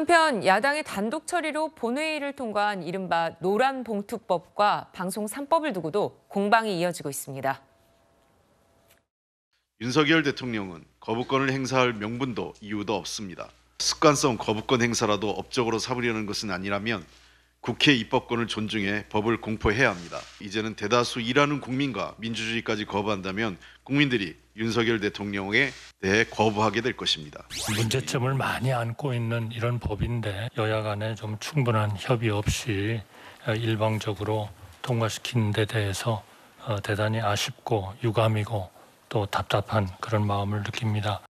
한편 야당의 단독 처리로 본회의를 통과한 이른바 노란봉투법과 방송 3법을 두고도 공방이 이어지고 있습니다. 윤석열 대통령은 거부권을 행사할 명분도 이유도 없습니다. 습관성 거부권 행사라도 업적으로 삼으려는 것은 아니라면 국회 입법권을 존중해 법을 공포해야 합니다. 이제는 대다수 일하는 국민과 민주주의까지 거부한다면 국민들이 윤석열 대통령에 대해 거부하게 될 것입니다. 문제점을 많이 안고 있는 이런 법인데 여야 간에 좀 충분한 협의 없이 일방적으로 통과시킨 데 대해서 대단히 아쉽고 유감이고 또 답답한 그런 마음을 느낍니다.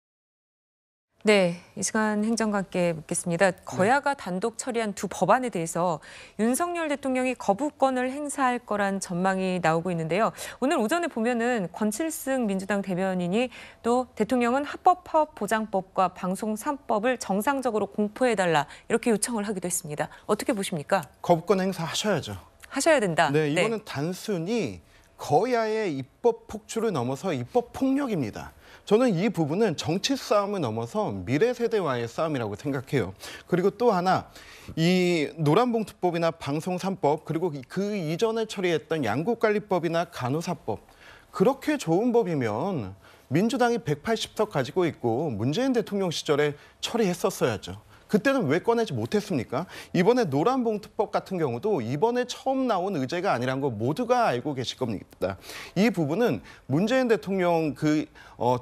네, 이 시간 행정관께 묻겠습니다. 거야가 단독 처리한 두 법안에 대해서 윤석열 대통령이 거부권을 행사할 거란 전망이 나오고 있는데요. 오늘 오전에 보면은 권칠승 민주당 대변인이 또 대통령은 합법화보장법과 방송 3법을 정상적으로 공포해달라 이렇게 요청을 하기도 했습니다. 어떻게 보십니까? 거부권 행사하셔야죠. 하셔야 된다. 네, 이거는 단순히 거야의 입법 폭주를 넘어서 입법 폭력입니다. 저는 이 부분은 정치 싸움을 넘어서 미래 세대와의 싸움이라고 생각해요. 그리고 또 하나, 이 노란봉투법이나 방송 3법 그리고 그 이전에 처리했던 양국관리법이나 간호사법, 그렇게 좋은 법이면 민주당이 180석 가지고 있고 문재인 대통령 시절에 처리했었어야죠. 그때는 왜 꺼내지 못했습니까? 이번에 노란봉투법 같은 경우도 이번에 처음 나온 의제가 아니란 거 모두가 알고 계실 겁니다. 이 부분은 문재인 대통령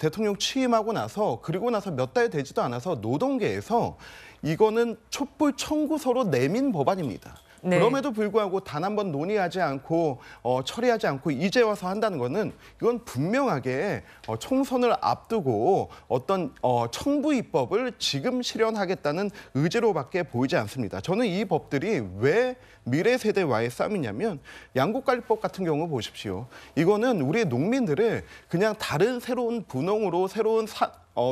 대통령 취임하고 나서 그리고 나서 몇 달 되지도 않아서 노동계에서 이거는 촛불 청구서로 내민 법안입니다. 네. 그럼에도 불구하고 단 한 번 논의하지 않고 처리하지 않고 이제 와서 한다는 거는 이건 분명하게 총선을 앞두고 어떤 청부 입법을 지금 실현하겠다는 의지로밖에 보이지 않습니다. 저는 이 법들이 왜 미래 세대와의 싸움이냐면 양국관리법 같은 경우 보십시오. 이거는 우리 농민들을 그냥 다른 새로운 분홍으로 새로운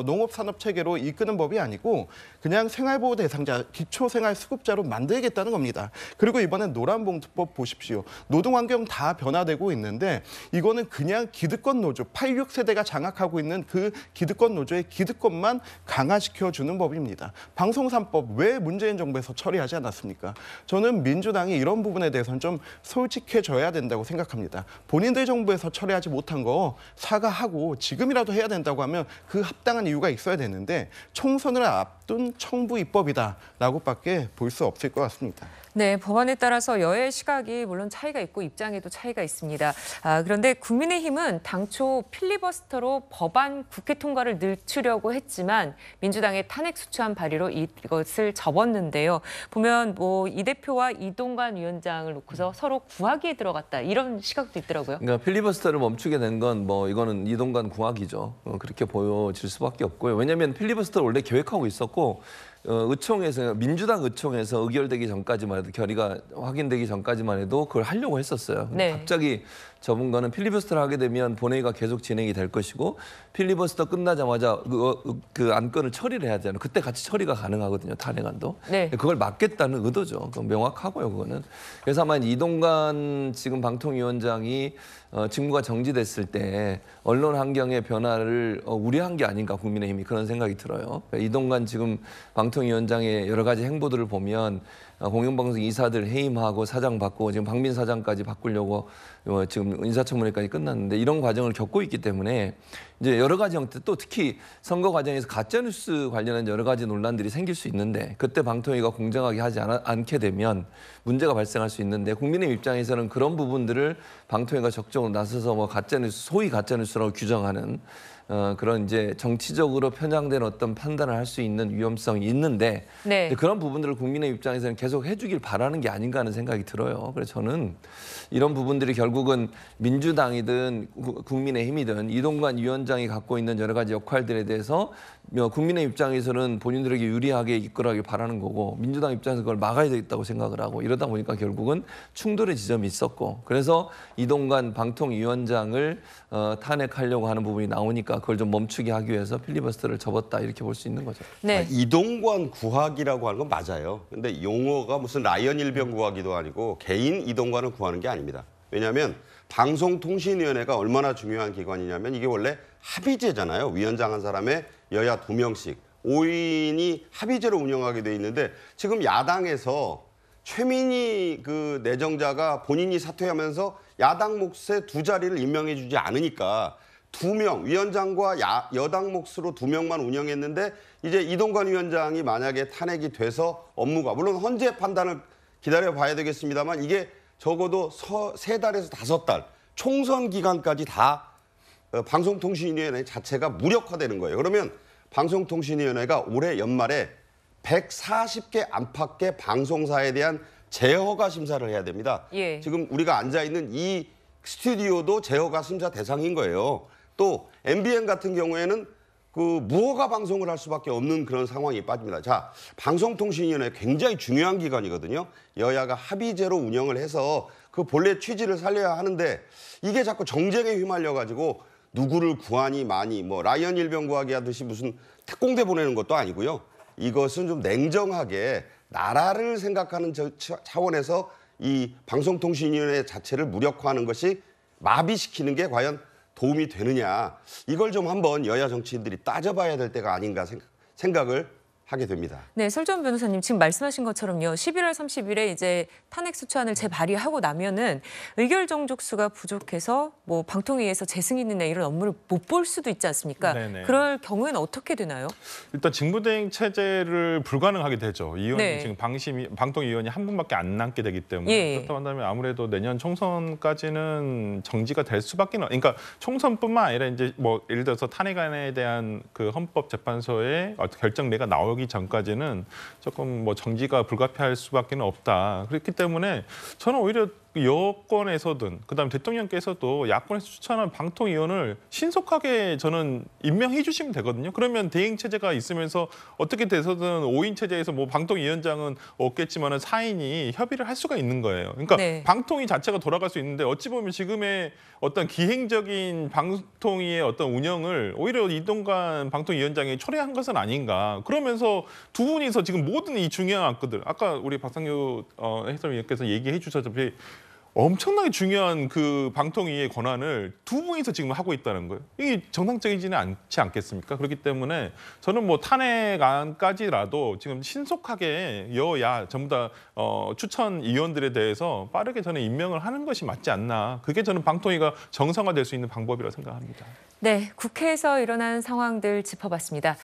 농업산업체계로 이끄는 법이 아니고 그냥 생활보호 대상자, 기초생활수급자로 만들겠다는 겁니다. 그리고 이번엔 노란봉투법 보십시오. 노동환경 다 변화되고 있는데 이거는 그냥 기득권 노조, 86세대가 장악하고 있는 그 기득권 노조의 기득권만 강화시켜주는 법입니다. 방송 3법 왜 문재인 정부에서 처리하지 않았습니까? 저는 민주당이 이런 부분에 대해서는 좀 솔직해져야 된다고 생각합니다. 본인들 정부에서 처리하지 못한 거 사과하고 지금이라도 해야 된다고 하면 그 합당한 이유가 있어야 되는데 총선을 앞둔 청부 입법이다라고밖에 볼 수 없을 것 같습니다. 네, 법안에 따라서 여야의 시각이 물론 차이가 있고 입장에도 차이가 있습니다. 그런데 국민의힘은 당초 필리버스터로 법안 국회 통과를 늦추려고 했지만 민주당의 탄핵 수초한 발의로 이것을 접었는데요. 보면 이 대표와 이동관 위원장을 놓고서 서로 구하기에 들어갔다 이런 시각도 있더라고요. 그러니까 필리버스터를 멈추게 된 건 이거는 이동관 구하기죠. 그렇게 보여질 수밖에 없고요. 왜냐하면 필리버스터를 원래 계획하고 있었고 의총에서 민주당 의총에서 의결되기 전까지만 해도 결의가 확인되기 전까지만 해도 그걸 하려고 했었어요. 네. 갑자기 접은 거는 필리버스터를 하게 되면 본회의가 계속 진행이 될 것이고 필리버스터 끝나자마자 그 안건을 처리를 해야 되잖아요. 그때 같이 처리가 가능하거든요. 탄핵안도. 네. 그걸 막겠다는 의도죠. 명확하고요. 그거는. 그래서 아마 이동관 지금 방통위원장이 직무가 정지됐을 때 언론 환경의 변화를 우려한 게 아닌가 국민의힘이 그런 생각이 들어요. 이동관 지금 방통위원장의 여러 가지 행보들을 보면 공영방송 이사들 해임하고 사장 바꾸고 지금 박민 사장까지 바꾸려고 지금 인사청문회까지 끝났는데 이런 과정을 겪고 있기 때문에 이제 여러 가지 형태 또 특히 선거 과정에서 가짜뉴스 관련한 여러 가지 논란들이 생길 수 있는데 그때 방통위가 공정하게 하지 않게 되면 문제가 발생할 수 있는데 국민의힘 입장에서는 그런 부분들을 방통위가 적극적으로 나서서 가짜뉴스 소위 가짜뉴스라고 규정하는 그런 이제 정치적으로 편향된 어떤 판단을 할 수 있는 위험성이 있는데 네. 그런 부분들을 국민의 입장에서는 계속 해주길 바라는 게 아닌가 하는 생각이 들어요. 그래서 저는 이런 부분들이 결국은 민주당이든 국민의힘이든 이동관 위원장이 갖고 있는 여러 가지 역할들에 대해서 국민의 입장에서는 본인들에게 유리하게 이끌어가길 바라는 거고 민주당 입장에서 그걸 막아야 되겠다고 생각을 하고 이러다 보니까 결국은 충돌의 지점이 있었고 그래서 이동관 방통위원장을 탄핵하려고 하는 부분이 나오니까 그걸 좀 멈추게 하기 위해서 필리버스터를 접었다 이렇게 볼 수 있는 거죠. 네. 이동관 구하기라고 하는 건 맞아요. 근데 용어가 무슨 라이언 일병 구하기도 아니고 개인 이동관을 구하는 게 아닙니다. 왜냐하면 방송통신위원회가 얼마나 중요한 기관이냐면 이게 원래 합의제잖아요. 위원장 한 사람에 여야 2명씩 5인이 합의제로 운영하게 돼 있는데 지금 야당에서 최민희 그 내정자가 본인이 사퇴하면서 야당 몫의 2자리를 임명해주지 않으니까 2명, 위원장과 여당 몫으로 2명만 운영했는데 이제 이동관 위원장이 만약에 탄핵이 돼서 업무가 물론 헌재 판단을 기다려봐야 되겠습니다만 이게 적어도 3달에서 5달 총선 기간까지 다 방송통신위원회 자체가 무력화되는 거예요. 그러면 방송통신위원회가 올해 연말에 140개 안팎의 방송사에 대한 재허가 심사를 해야 됩니다. 예. 지금 우리가 앉아있는 이 스튜디오도 재허가 심사 대상인 거예요. 또 MBN 같은 경우에는 그 무허가 방송을 할 수밖에 없는 그런 상황이 빠집니다. 자, 방송통신위원회 굉장히 중요한 기관이거든요. 여야가 합의제로 운영을 해서 그 본래 취지를 살려야 하는데 이게 자꾸 정쟁에 휘말려가지고 누구를 구하니 많이 뭐 라이언 일병 구하기 하듯이 무슨 특공대 보내는 것도 아니고요. 이것은 좀 냉정하게 나라를 생각하는 차원에서 이 방송통신위원회 자체를 무력화하는 것이 마비시키는 게 과연 도움이 되느냐. 이걸 좀 한번 여야 정치인들이 따져봐야 될 때가 아닌가 생각을 하게 됩니다. 네, 설전 변호사님 지금 말씀하신 것처럼요. 11월 30일에 이제 탄핵 소추안을 재발의하고 나면은 의결 정족수가 부족해서 뭐 방통위에서 재승인이나 이런 업무를 못 볼 수도 있지 않습니까? 네네. 그럴 경우에는 어떻게 되나요? 일단 직무대행 체제를 불가능하게 되죠. 이원이 네. 지금 방통위원이 한 분밖에 안 남게 되기 때문에 예. 그렇다고 한다면 아무래도 내년 총선까지는 정지가 될 수밖에 없. 그러니까 총선뿐만 아니라 이제 뭐 예를 들어서 탄핵안에 대한 그 헌법재판소의 어떤 결정례가 나오기 전까지는 조금 뭐 정지가 불가피할 수밖에 없다. 그렇기 때문에 저는 오히려 여권에서든 그다음에 대통령께서도 야권에서 추천한 방통위원을 신속하게 저는 임명해 주시면 되거든요. 그러면 대행 체제가 있으면서 어떻게 돼서든 5인 체제에서 뭐 방통위원장은 없겠지만은 4인이 협의를 할 수가 있는 거예요. 그러니까 네. 방통위 자체가 돌아갈 수 있는데 어찌 보면 지금의 어떤 기행적인 방통위의 어떤 운영을 오히려 이동관 방통위원장이 초래한 것은 아닌가. 그러면서 두 분이서 지금 모든 이 중요한 안건들 아까 우리 박상규 해설위원께서 얘기해 주셨다시피 엄청나게 중요한 그 방통위의 권한을 두 분이서 지금 하고 있다는 거예요. 이게 정상적이지는 않지 않겠습니까? 그렇기 때문에 저는 뭐 탄핵안까지라도 지금 신속하게 여야 전부 다 추천위원들에 대해서 빠르게 저는 임명을 하는 것이 맞지 않나. 그게 저는 방통위가 정상화될 수 있는 방법이라고 생각합니다. 네, 국회에서 일어난 상황들 짚어봤습니다.